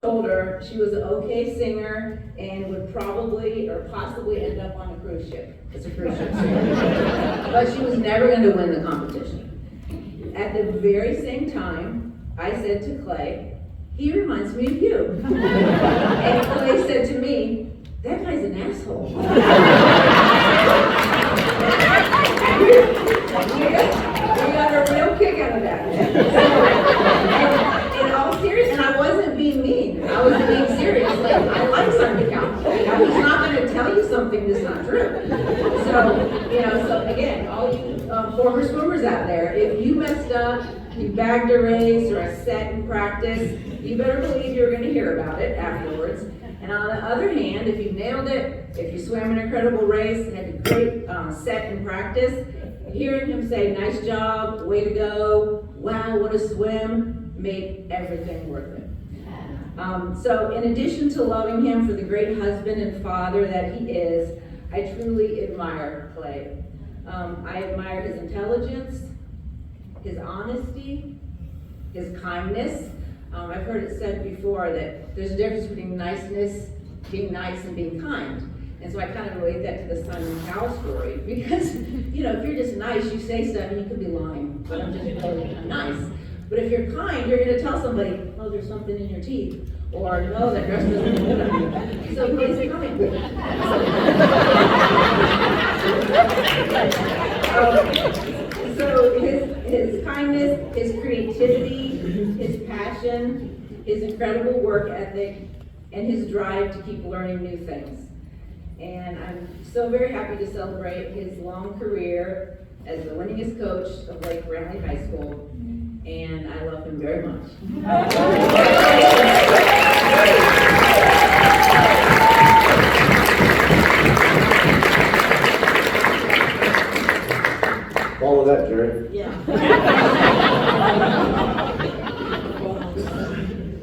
Told her she was an okay singer and would probably or possibly end up on a cruise ship. It's a cruise ship singer. But she was never going to win the competition. At the very same time, I said to Clay, he reminds me of you. And Clay said to me, that guy's an asshole. We got a real kick out of that. In all seriousness, and I wasn't being mean. I was being serious. Like, I like Sunday Council. Now, he's not going to tell you something that's not true. So again, all you former swimmers out there, if you messed up, you bagged a race or a set in practice, you better believe you're going to hear about it afterwards. And on the other hand, if you nailed it, if you swam an incredible race, had a great set in practice, hearing him say, nice job, way to go, wow, what a swim, made everything worth it. So in addition to loving him for the great husband and father that he is, I truly admire Clay. I admire his intelligence, his honesty, his kindness. I've heard it said before that there's a difference between niceness, being nice, and being kind. And so I kind of relate that to the son and cow story, because, if you're just nice, you say stuff and you could be lying, but I'm nice. But if you're kind, you're going to tell somebody, oh, there's something in your teeth, or no, that dress doesn't look good on you. So Clay's kind. So his kindness, his creativity, his passion, his incredible work ethic, and his drive to keep learning new things. And I'm so very happy to celebrate his long career as the winningest coach of Lake Brantley High School, and I love him very much. Follow that, Jerry. Yeah.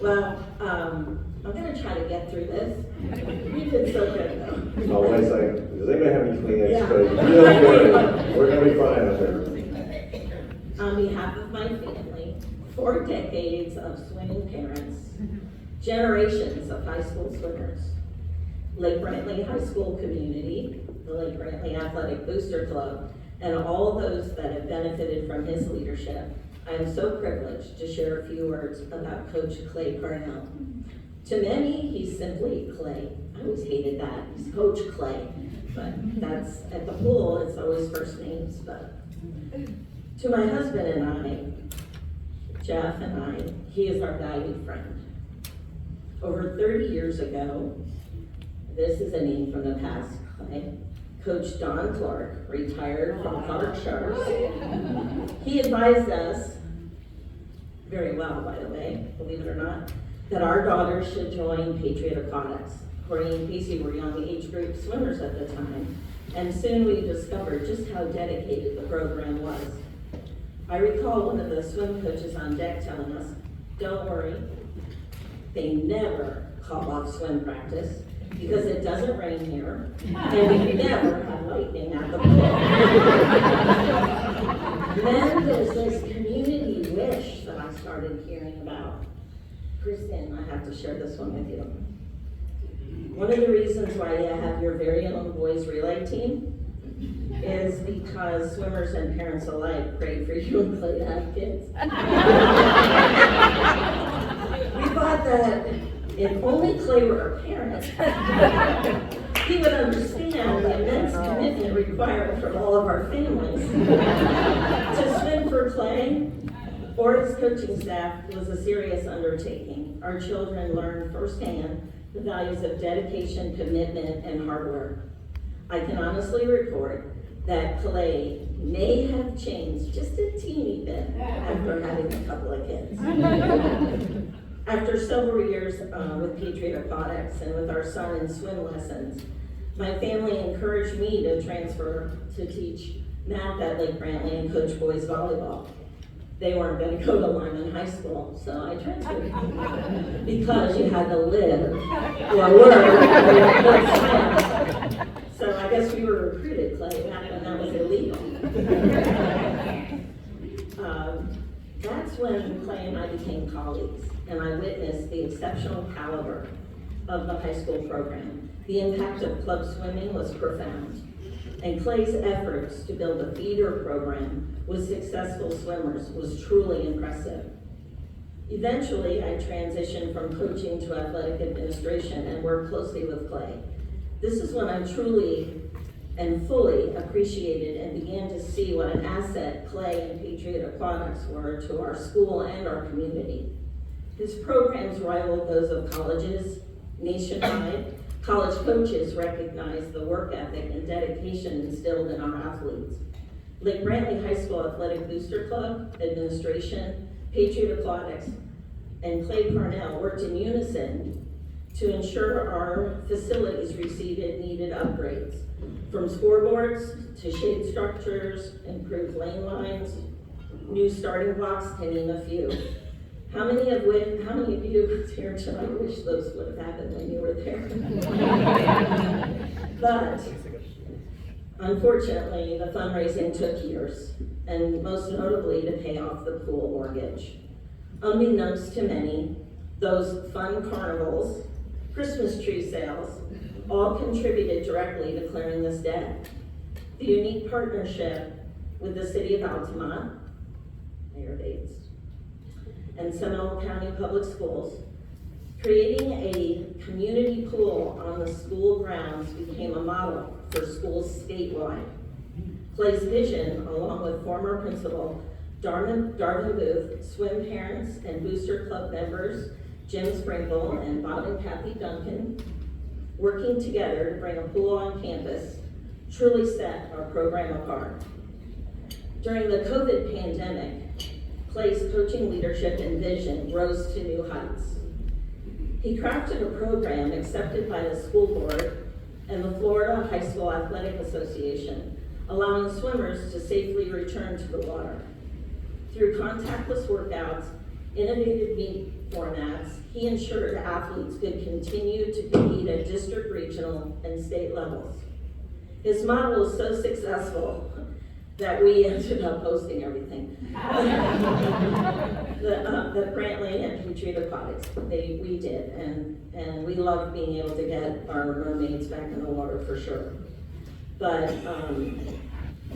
Well, I'm going to try to get through this. You've been so good, though. Oh, wait a second. Does anybody have any Kleenex? Yeah. Because really good. We're going to be fine up there. On behalf of my family, 4 decades of swimming parents, generations of high school swimmers, Lake Brantley High School community, the Lake Brantley Athletic Booster Club, and all those that have benefited from his leadership, I am so privileged to share a few words about Coach Clay Parnell. To many, he's simply Clay. I always hated that. He's Coach Clay. But that's, at the pool, it's always first names. But to my husband and I, Jeff and I, he is our valued friend. Over 30 years ago, this is a name from the past, Clay, Coach Don Clark retired from Clark Sharks. He advised us, very well by the way, believe it or not, that our daughters should join Patriot Aquatics. Courtney and Casey were young age group swimmers at the time, and soon we discovered just how dedicated the program was. I recall one of the swim coaches on deck telling us, don't worry, they never call off swim practice because it doesn't rain here, and we never have lightning at the pool. Then there's this community wish that I started hearing about. Kristen, I have to share this one with you. One of the reasons why you have your very own boys relay team is because swimmers and parents alike prayed for you and Clay to have kids. We thought that if only Clay were a parent, he would understand the immense commitment required from all of our families. To swim for Clay or his coaching staff was a serious undertaking. Our children learned firsthand the values of dedication, commitment, and hard work. I can honestly report that Clay may have changed just a teeny bit after having a couple of kids. After several years with Patriot Aquatics and with our son in swim lessons, my family encouraged me to transfer to teach math at Lake Brantley and coach boys volleyball. They weren't going to go to Lyman High School, so I transferred because you had to live or work or you could swim. So I guess we were recruited, Clay, back when that was illegal. That's when Clay and I became colleagues, and I witnessed the exceptional caliber of the high school program. The impact of club swimming was profound, and Clay's efforts to build a feeder program with successful swimmers was truly impressive. Eventually, I transitioned from coaching to athletic administration and worked closely with Clay. This is when I truly and fully appreciated and began to see what an asset Clay and Patriot Aquatics were to our school and our community. His programs rivaled those of colleges nationwide. College coaches recognized the work ethic and dedication instilled in our athletes. Lake Brantley High School Athletic Booster Club, administration, Patriot Aquatics, and Clay Parnell worked in unison to ensure our facilities received needed upgrades, from scoreboards to shade structures, improved lane lines, new starting blocks, to name a few. How many of you here tonight wish those would have happened when you were there? But unfortunately, the fundraising took years, and most notably to pay off the pool mortgage. Unbeknownst to many, those fun carnivals, Christmas tree sales, all contributed directly to clearing this debt. The unique partnership with the City of Altamont, Mayor Bates, and Seminole County Public Schools, creating a community pool on the school grounds became a model for schools statewide. Clay's vision, along with former principal Darvin Booth, swim parents and booster club members, Jim Sprinkle and Bob and Kathy Duncan, working together to bring a pool on campus, truly set our program apart. During the COVID pandemic, Clay's coaching leadership and vision rose to new heights. He crafted a program accepted by the school board and the Florida High School Athletic Association, allowing swimmers to safely return to the water. Through contactless workouts, innovative meet formats, he ensured athletes could continue to compete at district, regional, and state levels. His model was so successful that we ended up hosting everything. The Brantley and Patriot Aquatics, we did, and we loved being able to get our mermaids back in the water for sure. But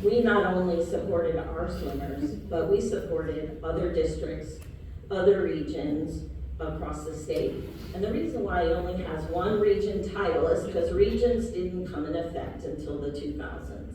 we not only supported our swimmers, but we supported other districts, other regions across the state. And the reason why it only has one region title is because regions didn't come in effect until the 2000s.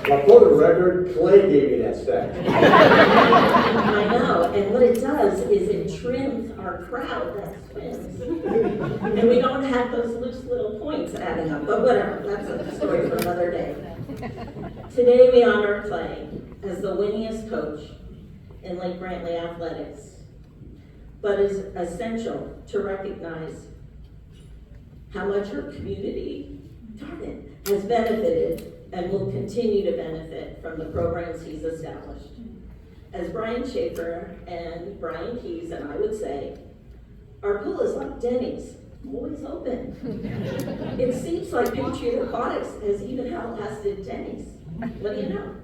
Now, for the record, Clay gave me that stat. I know, and what it does is it trims our crowd that swims. And we don't have those loose little points adding up, but whatever, that's a story for another day. Today we honor Clay as the winningest coach in Lake Brantley athletics, but it's essential to recognize how much our community, has benefited and will continue to benefit from the programs he's established. As Brian Schaefer and Brian Keys and I would say, our pool is like Denny's, always open. It seems like Patriot Aquatics has even outlasted Denny's. What do you know?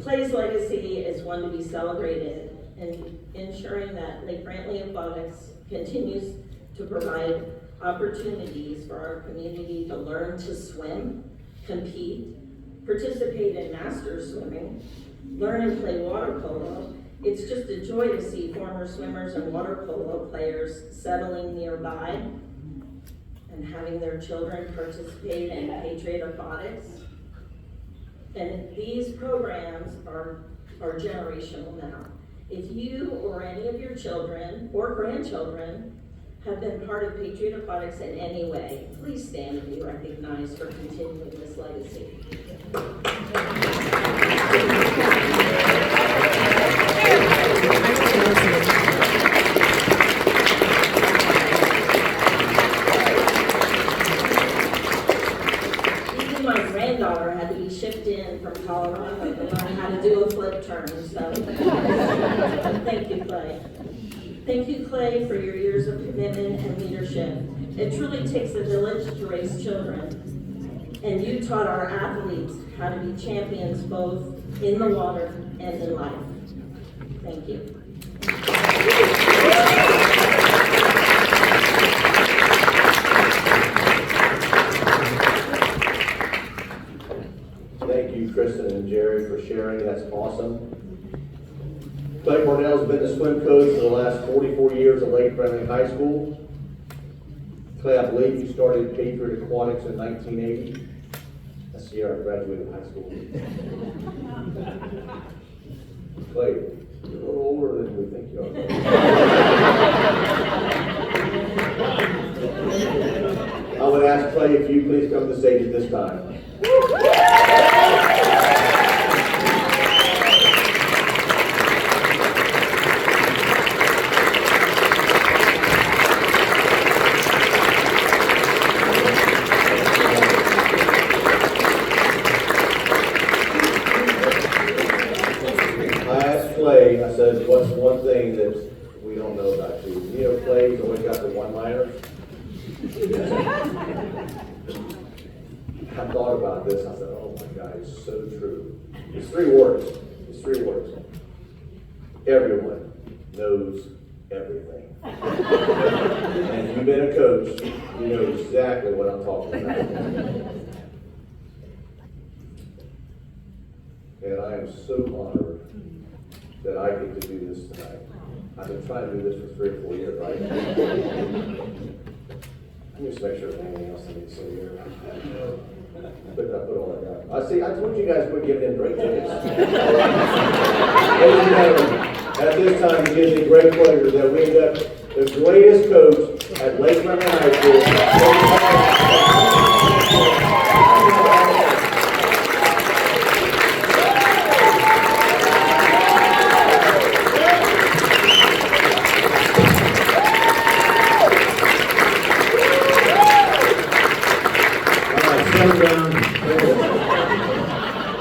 Clay's legacy is one to be celebrated, and ensuring that Lake Brantley Aquatics continues to provide opportunities for our community to learn to swim, compete, participate in master swimming, learn and play water polo. It's just a joy to see former swimmers and water polo players settling nearby and having their children participate in Patriot Aquatics. And these programs are generational now. If you or any of your children or grandchildren have been part of Patriot Aquatics in any way, please stand and be recognized for continuing this legacy. Even my granddaughter had to be shipped in from Colorado to learn how to do a flip turn, so thank you, Clay. Thank you, Clay, for your years of commitment and leadership. It truly takes a village to raise children. And you taught our athletes how to be champions both in the water and in life. Thank you. Thank you, Kristen and Jerry, for sharing. That's awesome. Clay Cornell's been the swim coach for the last 44 years at Lake Friendly High School. Clay, I believe you started Patriot Aquatics in 1980. That's the year I graduated high school. Clay, you're a little older than we think you are. I would ask Clay if you please come to the stage at this time. I said, what's one thing that we don't know about you? You know, Clay's always got the one-liner. I thought about this. I said, oh my God, it's so true. It's 3 words. It's 3 words. Everyone knows everything. And if you've been a coach, you know exactly what I'm talking about. And I am so honored that I get to do this tonight. I've been trying to do this for 3 or 4 years, right? Let me just make sure there's anything else I need to say here. Put all that down. I told you guys we're giving in great tickets. Ladies and gentlemen, at this time, it gives me great pleasure that we've got the greatest coach at Lake Friendly High School.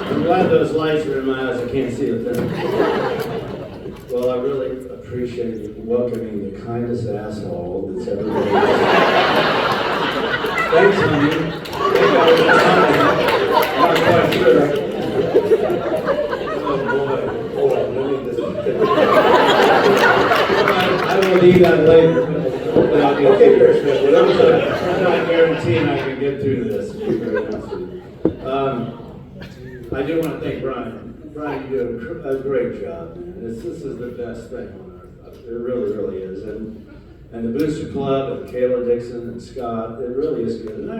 I'm glad those lights are in my eyes. I can't see a thing. Well, I really appreciate you welcoming the kindest asshole that's ever been. Thanks, honey. I'm not quite sure. Oh boy. Hold on, let me just. I will need that later. But I'll get Okay, through it. Chris, whatever. I'm not guaranteeing I can get through this. I do want to thank Brian. Brian, you do a great job. This is the best thing on earth. It really, really is. And the Booster Club and Kayla Dixon and Scott, it really is good. And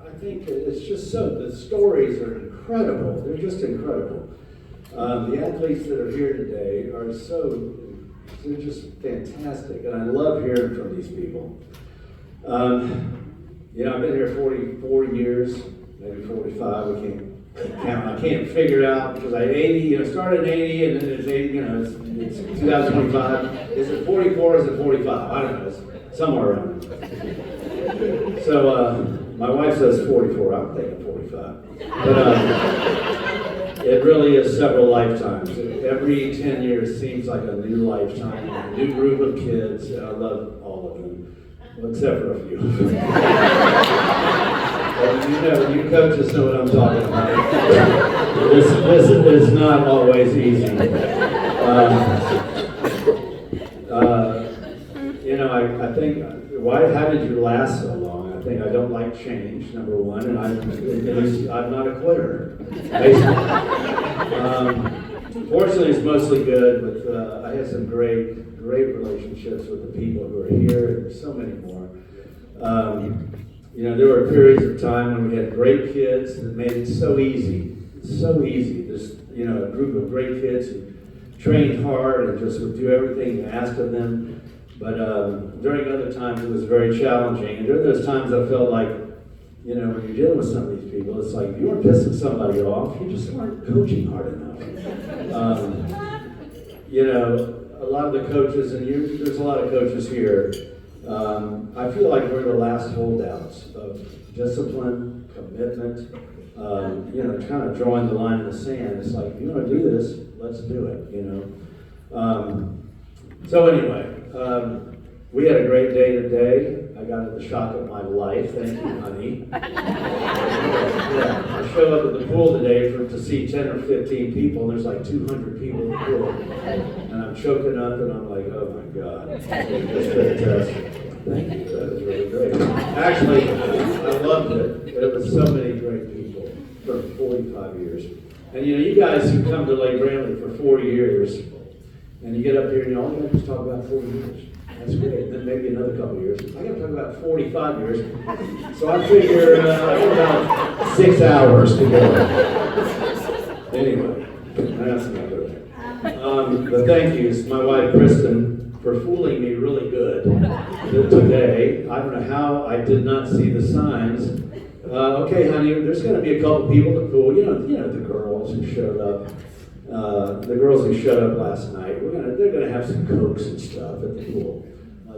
I think it's just the stories are incredible. They're just incredible. The athletes that are here today they're just fantastic. And I love hearing from these people. I've been here 44 years, maybe 45, we can't count. I can't figure it out because I started in 80 and then it's 80, it's 2025. Is it 44 or is it 45? I don't know, it's somewhere around there. So my wife says 44, I'm thinking 45. But it really is several lifetimes. Every 10 years seems like a new lifetime, a new group of kids, and I love all of them, except for a few. You coaches know what I'm talking about. This is not always easy. I think, how did you last so long? I think I don't like change, number one, and I'm not a quitter, basically. Fortunately, it's mostly good, but I had some great relationships with the people who are here, and so many more. There were periods of time when we had great kids that made it so easy. Just, a group of great kids who trained hard and just would do everything you asked of them. But during other times, it was very challenging. And during those times, I felt like, when you're dealing with some of these people, it's like you weren't pissing somebody off, you just weren't coaching hard enough. A lot of the coaches, and there's a lot of coaches here, I feel like we're the last holdouts of discipline, commitment, kind of drawing the line in the sand. It's like, if you want to do this, let's do it, So anyway, We had a great day today. I got the shock of my life. Thank you, honey. Yeah, I show up at the pool today to see 10 or 15 people. There's like 200 people in the pool. And I'm choking up and I'm like, oh my God. It's fantastic. Thank you. That was really great. Actually, I loved it. There was so many great people for 45 years. And you know, you guys who come to Lake Brantley for 4 years, and you get up here and all you got to do is talk about 4 years. That's great. Then maybe another couple of years. I got to talk about 45 years. So I figure I got about 6 hours to go. Anyway, that's not good. The thank yous, my wife Kristen, for fooling me really good today. I don't know how I did not see the signs. Okay, honey, there's going to be a couple people at the pool. You know the girls who showed up. The girls who showed up last night. They're gonna have some Cokes and stuff at the pool.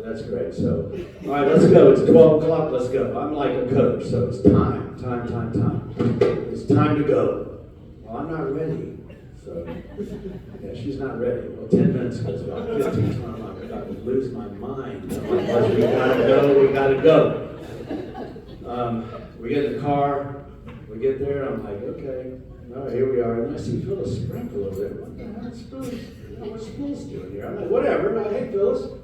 That's great. So, all right, let's go. It's 12 o'clock. Let's go. I'm like a coach, so it's time. It's time to go. Well, I'm not ready. So, yeah, she's not ready. Well, 10 minutes goes by. 15, 20, I'm about to lose my mind. I'm like, we gotta go. We get in the car. We get there. I'm like, okay. All right, here we are. And I see Phyllis sprinkle over there. What the hell is Phyllis? What's Phyllis doing here? I'm like, whatever. Hey, Phyllis.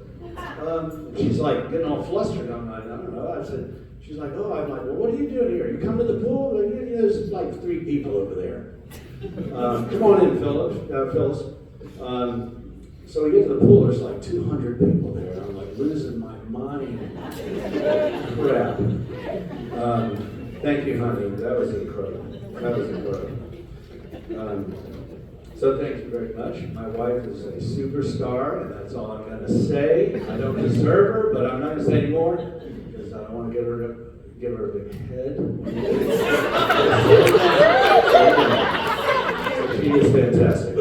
She's like getting all flustered. I'm like, I don't know. I said, she's like, oh, I'm like, well, what are you doing here? You come to the pool? Like, yeah, there's like 3 people over there. Come on in, Phyllis. So we get to the pool. There's like 200 people there. I'm like losing my mind. Crap. Thank you, honey. That was incredible. So thank you very much. My wife is a superstar, and that's all I'm going to say. I don't deserve her, but I'm not going to say any more because I don't want to give her a big head. She is fantastic.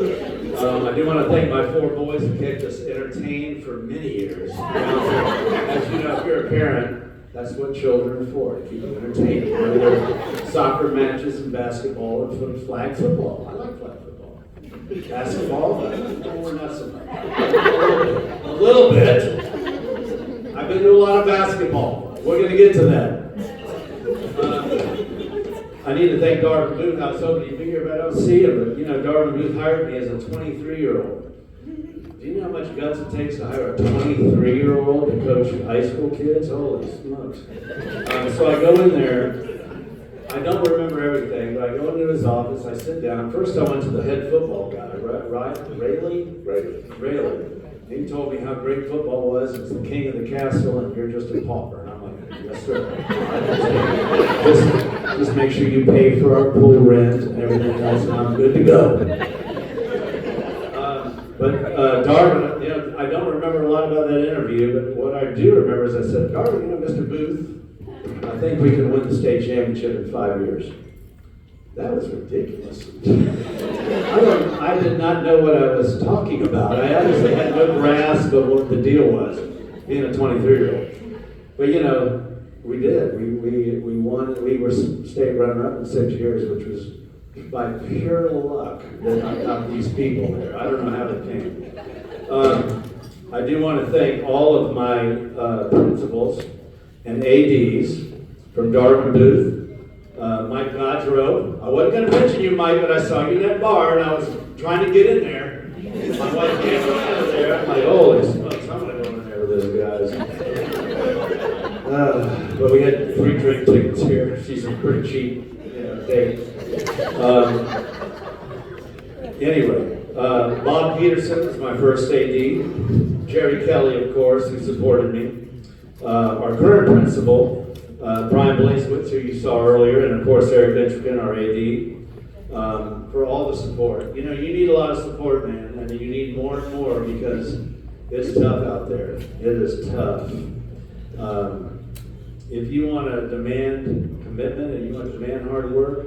I do want to thank my 4 boys who kept us entertained for many years. As you know, if you're a parent, that's what children are for, to keep them entertained. Whether soccer matches and basketball and flag football. I like flag football. Basketball, but not so much. A little bit. I've been to a lot of basketball. We're going to get to that. I need to thank Darvin Booth. I was hoping he'd be here, but I don't see him. But, you know, Darvin Booth hired me as a 23-year-old. Do you know how much guts it takes to hire a 23-year-old to coach high school kids? Holy smokes. So I go in there. I don't remember everything, but I go into his office. I sit down. First, I went to the head football guy, right? Rayleigh. He told me how great football was. It's the king of the castle, and you're just a pauper. And I'm like, yes, sir. Just make sure you pay for our pool rent and everything else, and I'm good to go. But Darvin, you know, I don't remember a lot about that interview, but what I do remember is I said, Darvin, you know, Mr. Booth, I think we can win the state championship in 5 years. That was ridiculous. I did not know what I was talking about. I obviously had no grasp of what the deal was, being a 23-year-old. But you know, we did. We won. We were state runner-up in 6 years, which was by pure luck that I got these people there. I don't know how they came. I do want to thank all of my principals and ADs from Darvin Booth. Mike Gaudreau. I wasn't going to mention you, Mike, but I saw you in that bar and I was trying to get in there. My wife can't go out of there. I'm like, holy smokes, I'm going to go in there with those guys. But we had free drink tickets here. She's pretty cheap. Anyway, Bob Peterson was my first AD. Jerry Kelly, of course, who supported me. Our current principal, Brian Blazewitz, who you saw earlier, and of course Eric Ventrican, our AD, for all the support. You know, you need a lot of support, man, and you need more and more because it's tough out there. It is tough. If you want to demand commitment and you want to demand hard work,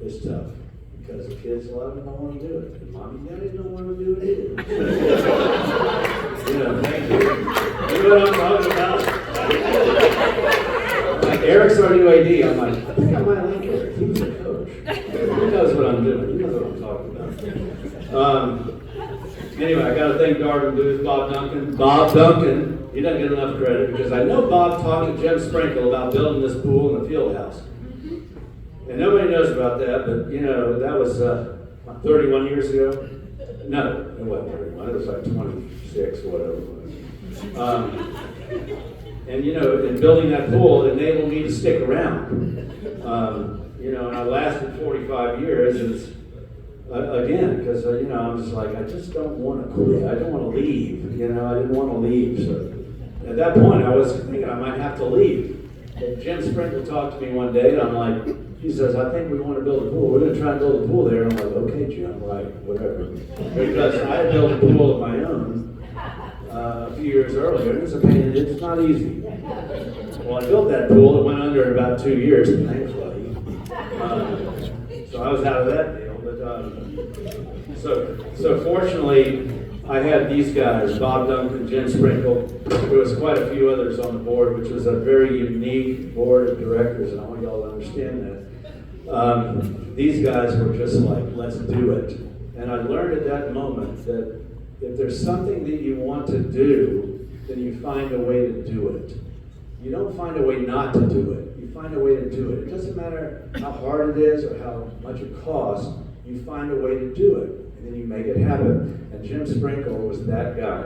it's tough. Because the kids, a lot of them don't want to do it. And mom and daddy don't want to do it either. Thank you. You know what I'm talking about? Like Eric's our new AD. I'm like, I think I might like Eric. He's a coach. He knows what I'm doing. He knows what I'm talking about. Anyway, I got to thank Darvin Booth, Bob Duncan. he doesn't get enough credit because I know Bob talked to Jim Sprinkle about building this pool in the field house. And nobody knows about that, but you know, that was 31 years ago. No, it wasn't 31, it was like 26 or whatever it was. And you know, in building that pool, it enabled me to stick around. You know, and I lasted 45 years, and it's, again, because, you know, I'm just like, I just don't want to quit. I don't want to leave. You know, I didn't want to leave. So at that point, I was thinking I might have to leave. But Jim Sprinkle talked to me one day, and I'm like, he says, I think we want to build a pool. We're going to try and build a pool there. And I'm like, okay, Jim, right, whatever. Because I had built a pool of my own a few years earlier. It was a pain. It's not easy. Well, I built that pool. It went under in about 2 years. Thanks, buddy. So I was out of that deal. But so fortunately, I had these guys, Bob Duncan, Jim Sprinkle. There was quite a few others on the board, which was a very unique board of directors, and I want y'all to understand that. These guys were just like, let's do it. And I learned at that moment that if there's something that you want to do, then you find a way to do it. You don't find a way not to do it. You find a way to do it. It doesn't matter how hard it is or how much it costs. You find a way to do it, and then you make it happen. And Jim Sprinkle was that guy.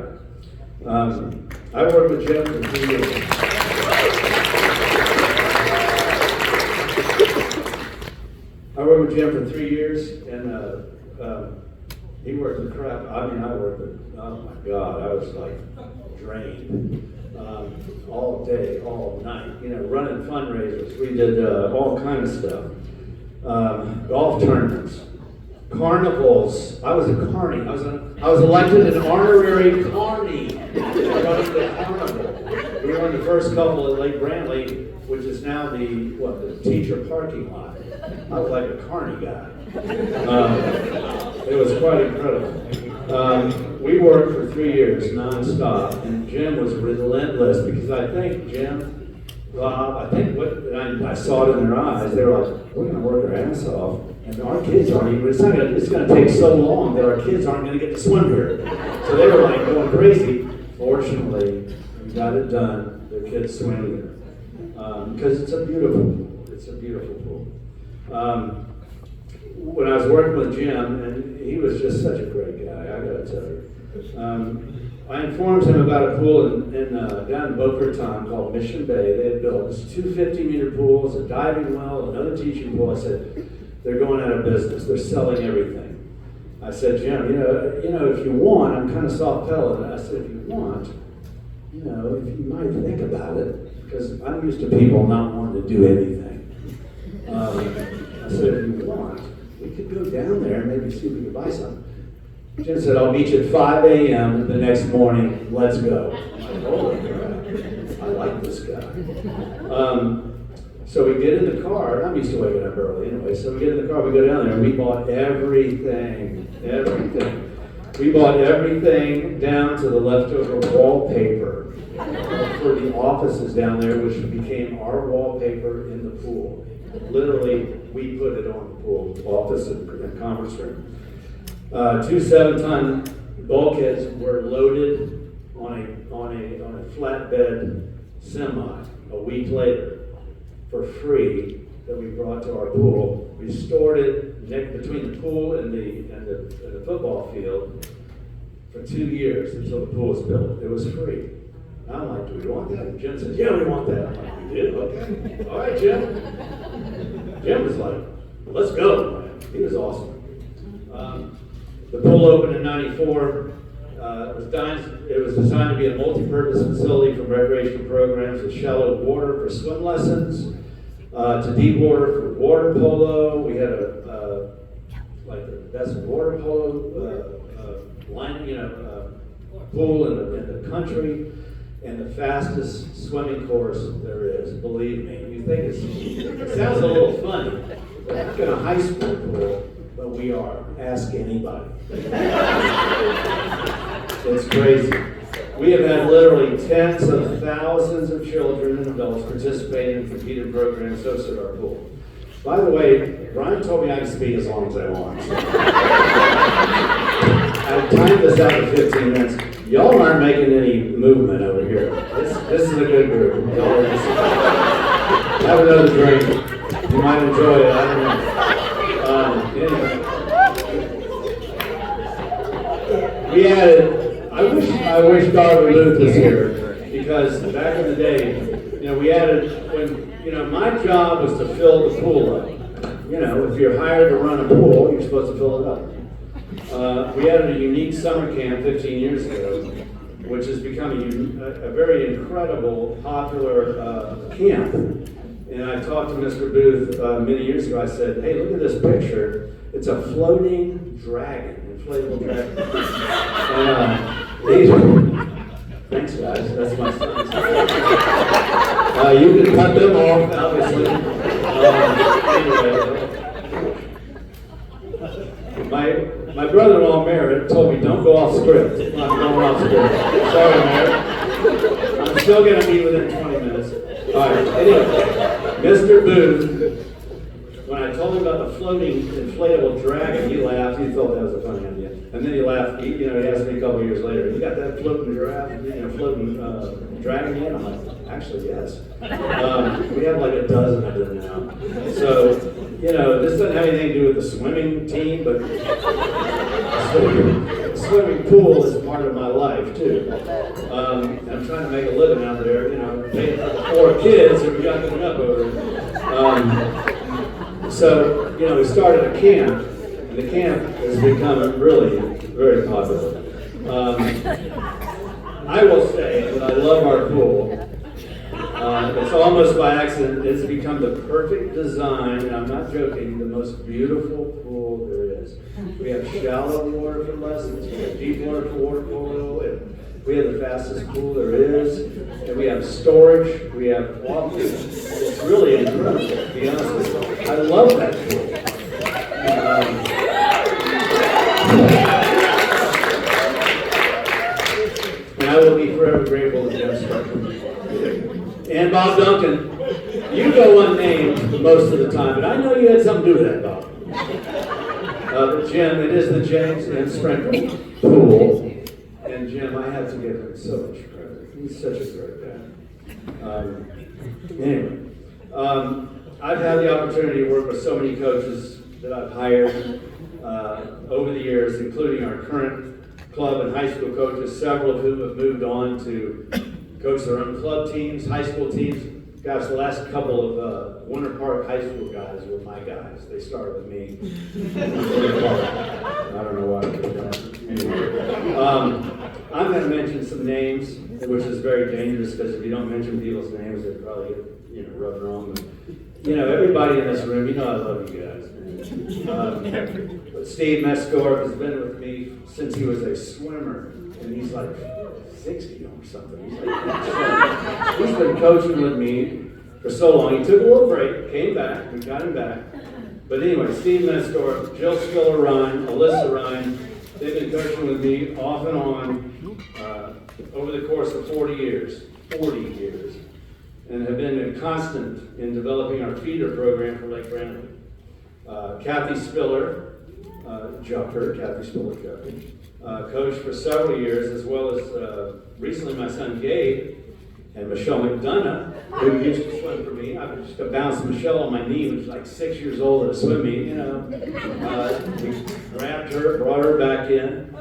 I worked with Jim for 3 years. I worked with Jim for 3 years, and he worked the crap. I mean, I worked with, oh my God, I was like drained. All day, all night, you know, running fundraisers. We did all kind of stuff. Golf tournaments, carnivals. I was a carny. I was elected an honorary carny running the carnival. We were one of the first couple at Lake Brantley, which is now the teacher parking lot. I was like a carny guy. It was quite incredible. We worked for 3 years nonstop, and Jim was relentless because I think Jim, Rob, and I saw it in their eyes. They were like, "We're going to work our ass off, and our kids aren't even. It's going to take so long that our kids aren't going to get to swim here." So they were like going crazy. Fortunately, we got it done. Their kids swim there because it's a beautiful pool. It's a beautiful pool. When I was working with Jim, and he was just such a great guy, I gotta tell you. I informed him about a pool down in Boca Raton called Mission Bay. They had built this 250-meter pools, a diving well, another teaching pool. I said, they're going out of business. They're selling everything. I said, Jim, you know, if you want, I'm kind of soft-pedaled. I said, if you want, you know, if you might think about it, because I'm used to people not wanting to do anything. I said, if you want, we could go down there and maybe see if we could buy something. Jim said, I'll meet you at 5 a.m. the next morning. Let's go. I'm like, holy crap. I like this guy. So we get in the car. I'm used to waking up early anyway. So we get in the car, we go down there, and we bought everything. We bought everything down to the leftover wallpaper for the offices down there, which became our wallpaper in the pool. Literally, we put it on the pool, office and conference room. 2 7-ton bulkheads were loaded on a flatbed semi a week later for free that we brought to our pool. We stored it between the pool and the football field for 2 years until the pool was built. It was free. And I'm like, do we want that? And Jim says, yeah, we want that. I'm like, we do? Okay. All right, Jim. Jim was like, let's go, man. He was awesome. The pool opened in '94. It was designed to be a multi-purpose facility for recreational programs with shallow water for swim lessons, to deep water for water polo. We had like the best water polo pool in the country, and the fastest swimming course there is. Believe me, you think it sounds a little funny. We're not in a high school pool, but we are. Ask anybody. It's crazy. We have had literally tens of thousands of children and adults participating in competing programs hosted at our pool. By the way, Brian told me I can speak as long as I want. timed this out to 15 minutes. Y'all aren't making any movement over here. This is a good group. Y'all are just, have another drink. You might enjoy it. I don't know. Anyway. We added, I wish Darby Luth was here, because back in the day, we added, my job was to fill the pool up. If you're hired to run a pool, you're supposed to fill it up. We added a unique summer camp 15 years ago, which has become a very incredible, popular camp. And I talked to Mr. Booth many years ago. I said, hey, look at this picture. It's a floating dragon, inflatable dragon. Thanks, guys. That's my son. You can cut them off, obviously. Anyway, my brother-in-law Merritt told me don't go off script. I'm not going off script. Sorry, Merritt. I'm still going to meet within 20 minutes. All right. Anyway, Mr. Booth, when I told him about the floating inflatable dragon, he laughed. He thought that was a funny idea. And then he laughed. He asked me a couple years later, "You got that floating floating dragon yet?" I'm like, "Actually, yes. We have like a dozen of them now." So, this doesn't have anything to do with the swimming team, but swimming pool is part of my life too. I'm trying to make a living out there. Paying for 4 kids who got them up over. So, we started a camp, and the camp has become really very popular. I will say that I love our pool. It's almost by accident. It's become the perfect design, and I'm not joking, the most beautiful pool there is. We have shallow water for lessons, we have deep water for water polo, and we have the fastest pool there is, and we have storage, we have walking. It's really incredible, to be honest with you. I love that pool. And I will be forever grateful to Jim Strucker. And Bob Duncan, you go unnamed most of the time, but I know you had something to do with that, Bob. But Jim, it is the James and Sprinkle pool. And Jim, I have to give him so much credit. He's such a great guy. Anyway, I've had the opportunity to work with so many coaches that I've hired over the years, including our current club and high school coaches, several of whom have moved on to coach their own club teams, high school teams. Gosh, the last couple of Winter Park high school guys were my guys. They started with me. I don't know why I did that. Anyway, I'm going to mention some names, which is very dangerous because if you don't mention people's names, they probably get rubbed wrong. But, everybody in this room, I love you guys. But Steve Mescorp has been with me since he was a swimmer, and he's like 60 or something. He's been coaching with me for so long. He took a little break, came back, we got him back. But anyway, Steve Mescorp, Jill Spiller-Ryan, Alyssa Ryan, they've been coaching with me off and on over the course of 40 years, and have been a constant in developing our feeder program for Lake Brantley. Kathy Spiller, Kathy Spiller, coached for several years, as well as recently my son Gabe and Michelle McDonough, who used to swim for me. I just bounced Michelle on my knee when she was like 6 years old at a swim meet, We grabbed her, brought her back in.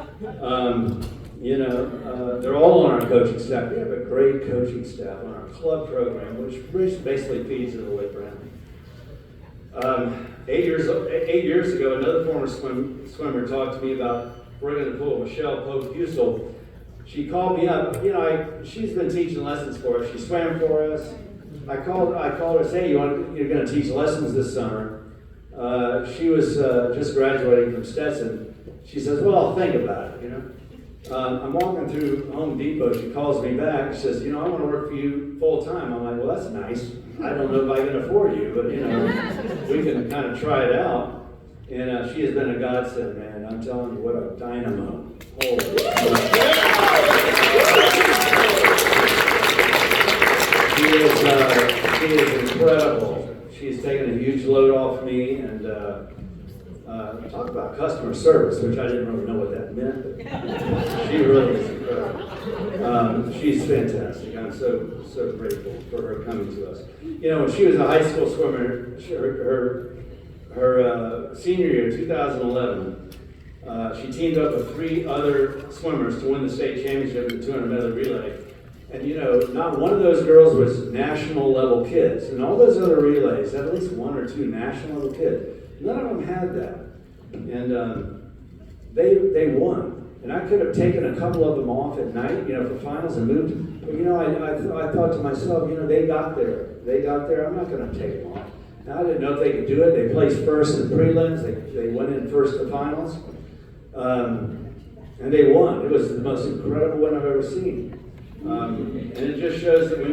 They're all on our coaching staff. We have a great coaching staff on our club program, which basically feeds into Lake Brantley. 8 years ago, another former swimmer talked to me about working in the pool, Michelle Pope-Husel. She called me up. She's been teaching lessons for us. She swam for us. I called her and said, "Hey, you're going to teach lessons this summer." She was just graduating from Stetson. She says, "Well, I'll think about it." I'm walking through Home Depot. She calls me back. She says, "I want to work for you full time." I'm like, "Well, that's nice. I don't know if I can afford you, but we can kind of try it out." And she has been a godsend, man. I'm telling you, what a dynamo. She is incredible. She's taken a huge load off me, and Talk about customer service, which I didn't really know what that meant, but she really is incredible. She's fantastic. I'm so grateful for her coming to us. You know, when she was a high school swimmer, her senior year, 2011, she teamed up with 3 other swimmers to win the state championship in the 200 medley relay. And you know, not one of those girls was national level kids. And all those other relays had at least 1 or 2 national level kids. None of them had that. And they won. And I could have taken a couple of them off at night, you know, for finals and moved. But you know, I thought to myself, you know, they got there. I'm not going to take them off. Now, I didn't know if they could do it. They placed first in prelims. They went in first to finals. And they won. It was the most incredible win I've ever seen. And it just shows that when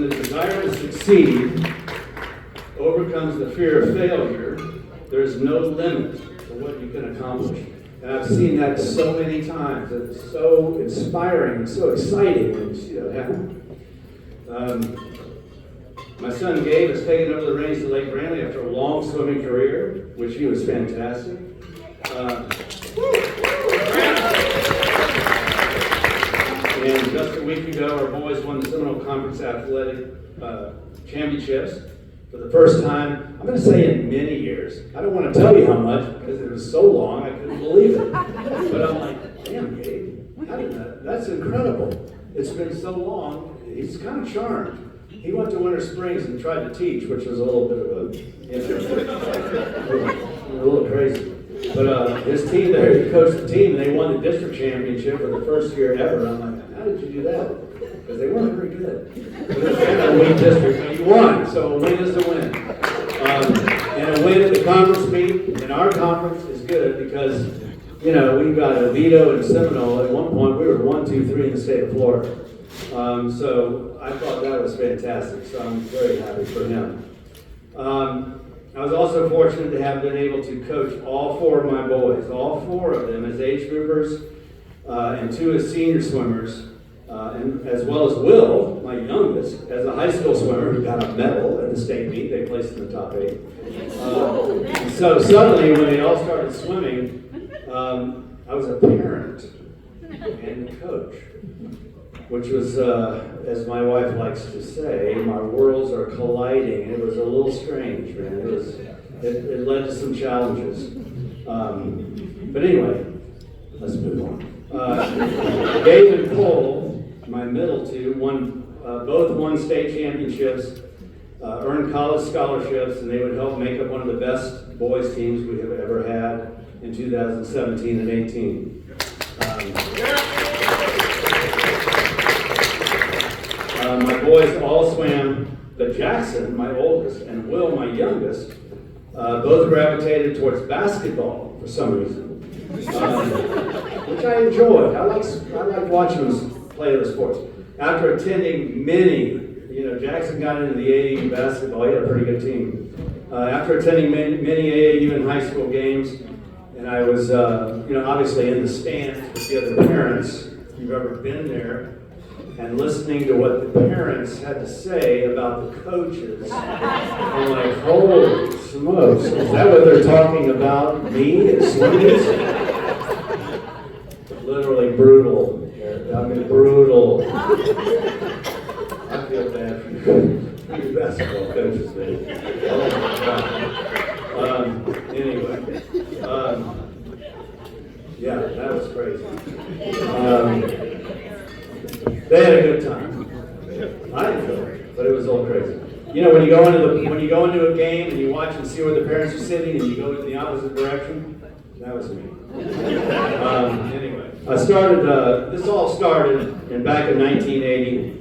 the desire to succeed overcomes the fear of failure, there's no limit to what you can accomplish. And I've seen that so many times. It's so inspiring and so exciting when you see that happen. My son Gabe has taken over the reins at Lake Brantley after a long swimming career, which he was fantastic. And just a week ago, our boys won the Seminole Conference Athletic Championships for the first time, I'm going to say in many years. I don't want to tell you how much because it was so long I couldn't believe it. But I'm like, damn, Gabe, how did that? That's incredible. It's been so long. He's kind of charmed. He went to Winter Springs and tried to teach, which was a little bit of a, you know, a little crazy. But his team there, he coached the team, and they won the district championship for the first year ever. And I'm like, how did you do that? Because they weren't very good. And a win district, but you won, so a win is a win. And a win at the conference meet in our conference is good because, you know, we got Oviedo and Seminole. At one point, we were 1, 2, 3 in the state of Florida. So I thought that was fantastic. So I'm very happy for him. I was also fortunate to have been able to coach all 4 of my boys, all 4 of them as age groupers, and 2 as senior swimmers, and as well as Will, my youngest, as a high school swimmer who got a medal at the state meet. They placed in the top 8. So suddenly, when they all started swimming, I was a parent and a coach, which was, as my wife likes to say, my worlds are colliding. It was a little strange, man. It led to some challenges. But anyway, let's move on. Dave and Cole, my middle 2, both won state championships, earned college scholarships, and they would help make up one of the best boys teams we have ever had in 2017 and 18. My boys all swam, but Jackson, my oldest, and Will, my youngest, both gravitated towards basketball for some reason, which I enjoyed. I like watching them play the sports. After attending many, Jackson got into the AAU basketball. He had a pretty good team. After attending many AAU and high school games, and I was, obviously in the stands with the other parents. If you've ever been there, and listening to what the parents had to say about the coaches. I'm like, holy smokes, is that what they're talking about me at swimming? Literally brutal. I mean, brutal. I feel bad for you basketball coaches, man. Anyway. Yeah, that was crazy. They had a good time. I enjoyed it, but it was all crazy. You know, when you go into a game and you watch and see where the parents are sitting, and you go in the opposite direction, that was me. Anyway, this all started back in 1980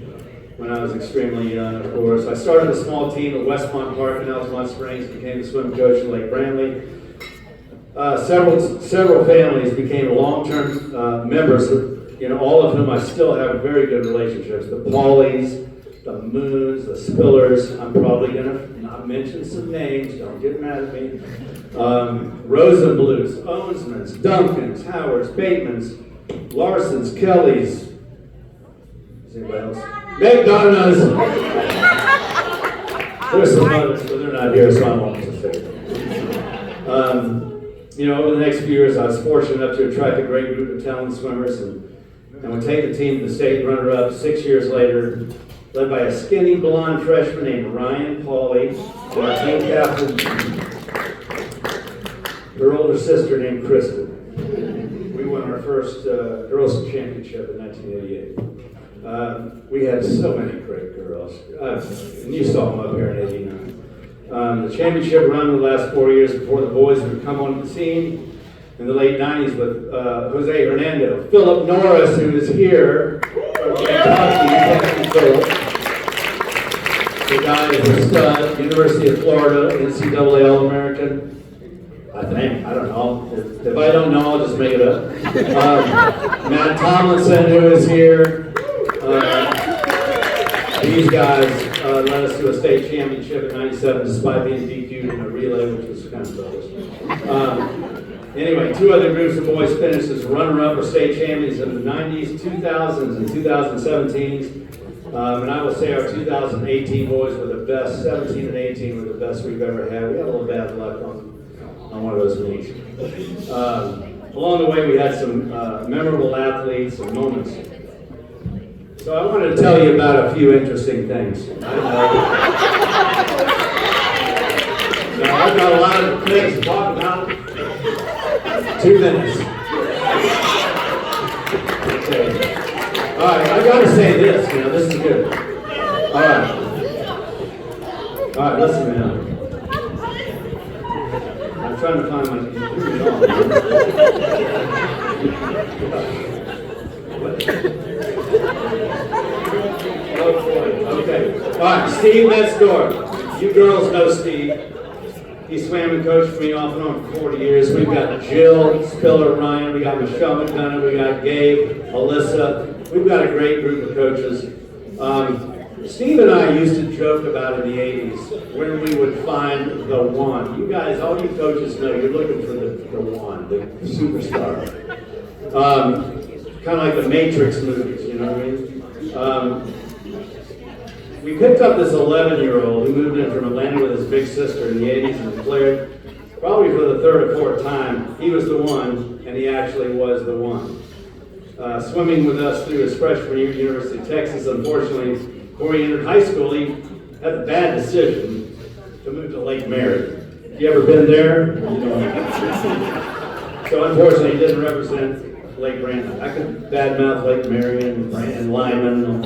when I was extremely young, of course. I started a small team at Westmont Park in Altamont Springs, became the swim coach in Lake Brantley. Several families became long-term members of, all of whom I still have very good relationships. The Paulies, the Moons, the Spillers. I'm probably going to not mention some names. Don't get mad at me. Rosenbluths, Owensmans, Duncans, Howards, Batemans, Larsons, Kellys. Is anybody else? McDonough's. There's some others, but they're not here, so I won't say them. Over the next few years, I was fortunate enough to attract a great group of talented swimmers, and we take the team to the state runner-up 6 years later, led by a skinny blonde freshman named Ryan Pauley, and our team captain, her older sister named Kristen. We won our first girls championship in 1988. We had so many great girls, and you saw them up here in '89. The championship run the last 4 years before the boys would come on the scene in the late '90s with Jose Hernando, Philip Norris, who is here from Kentucky, Philip. The guy is a stud, University of Florida, NCAA All-American. I think, I don't know. If I don't know, I'll just make it up. Matt Tomlinson, who is here. These guys led us to a state championship in '97 despite being DQ'd in a relay, which was kind of foolish. Anyway, two other groups of boys finished as runner-up or state champions in the '90s, 2000s, and 2017s. And I will say our 2018 boys were the best. 17 and 18 were the best we've ever had. We had a little bad luck on one of those meets. Along the way, we had some memorable athletes and moments. So I wanted to tell you about a few interesting things. Now, I've got a lot of things to talk about. 2 minutes. Okay. All right, I got to say this. This is good. All right, listen now. I'm trying to find my computer. Okay. All right, Steve Metzger. You girls know Steve. He swam and coached for me off and on for 40 years. We've got Jill Spiller Ryan. We got Michelle McDonough. We got Gabe, Alyssa. We've got a great group of coaches. Steve and I used to joke about in the 80s when we would find the one. You guys, all you coaches know, you're looking for the one, the superstar. Kind of like the Matrix movies, you know what I mean? We picked up this 11-year-old who moved in from Atlanta with his big sister in the 80s and declared, probably for the third or fourth time, he was the one, and he actually was the one. Swimming with us through his freshman year at the University of Texas. Unfortunately, before he entered high school, he had the bad decision to move to Lake Mary. Have you ever been there? So unfortunately, he didn't represent Lake Brandon. I could badmouth Lake Marion and Lyman.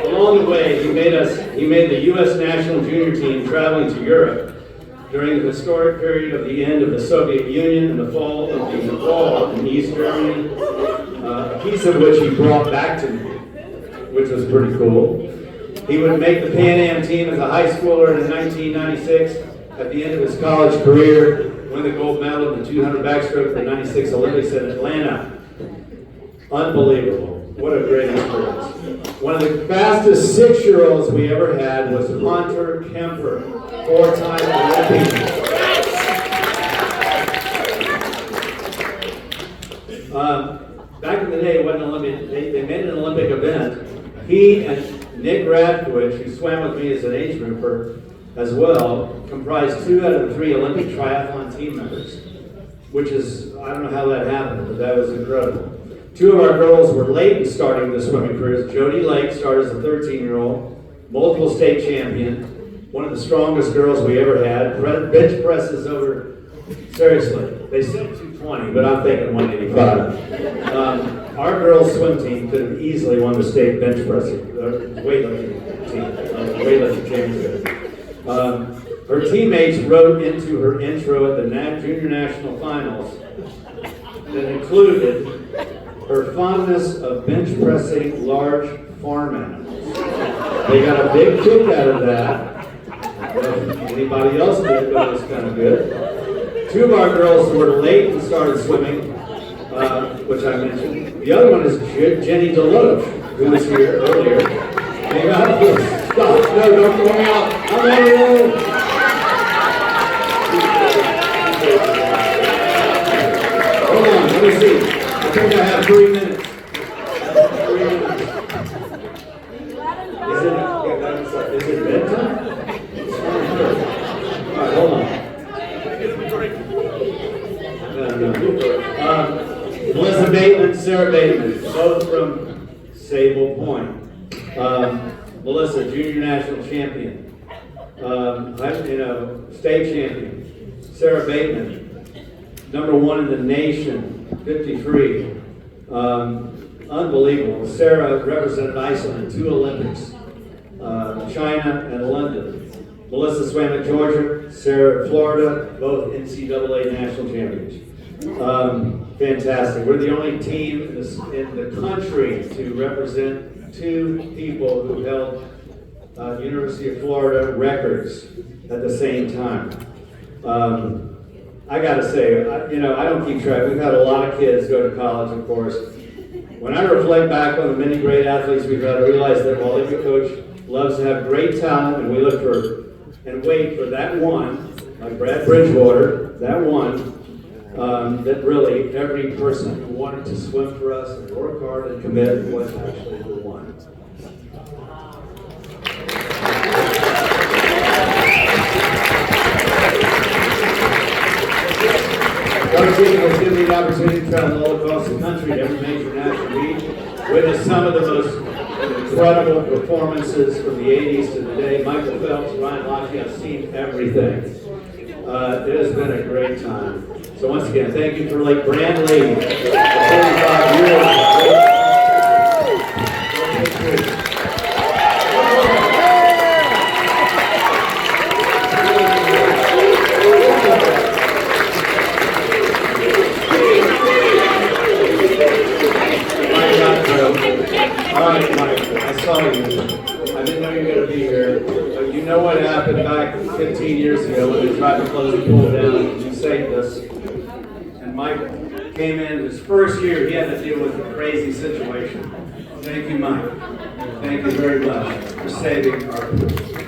Along the way, he made the U.S. national junior team traveling to Europe during the historic period of the end of the Soviet Union and the fall of the wall in East Germany, a piece of which he brought back to me, which was pretty cool. He would make the Pan Am team as a high schooler in 1996. At the end of his college career, win the gold medal in the 200 backstroke for the '96 Olympics in Atlanta. Unbelievable. What a great experience. One of the fastest 6-year-olds we ever had was Hunter Kemper, 4-time Olympian. Back in the day, it wasn't Olympic. They made an Olympic event. He and Nick Radkowicz, who swam with me as an age grouper as well, comprised 2 out of the 3 Olympic triathlon team members, which is, I don't know how that happened, but that was incredible. 2 of our girls were late in starting their swimming careers. Jody Lake started as a 13-year-old, multiple state champion, one of the strongest girls we ever had. Bench presses over, seriously, they said 220, but I'm thinking 185. Our girls' swim team could have easily won the state bench pressing, weightlifting team, weightlifting championship. Her teammates wrote into her intro at the Junior National Finals that included her fondness of bench pressing large farm animals. They got a big kick out of that. Anybody else did, but it was kind of good. 2 of our girls were late and started swimming, which I mentioned. The other one is Jenny Deloach, who was here earlier. Stop! No, don't throw me out! I'm on the road! Hold on, let me see. I think I have 3 minutes. 3 minutes. Is it bedtime? All right, hold on. Melissa Bateman, Sarah Bateman, both from Sable Point. Melissa, junior national champion. State champion. Sarah Bateman, #1 in the nation, 53. Unbelievable. Sarah represented Iceland in 2 Olympics, China and London. Melissa swam at Georgia, Sarah at Florida, both NCAA national champions. Fantastic. We're the only team in the country to represent 2 people who held University of Florida records at the same time. I gotta say, I don't keep track. We've had a lot of kids go to college, of course. When I reflect back on the many great athletes we've had, I realize that while every coach loves to have great talent, and we look for and wait for that one, like Brad Bridgewater, that one, that really every person who wanted to swim for us and work hard and commit was actually the one. Coach Egan has given me the opportunity to travel all across the country at every major national meet, witness some of the most incredible performances from the 80s to today. Michael Phelps, Ryan Lochte, I've seen everything. It has been a great time. So once again, thank you for Lake Brandley for 45 years. All right, Mike, I saw you. I didn't know you were going to be here. But you know what happened back 15 years ago when they tried to close the pool down and you saved us. And Mike came in his first year, he had to deal with a crazy situation. Thank you, Mike. Thank you very much for saving our pool.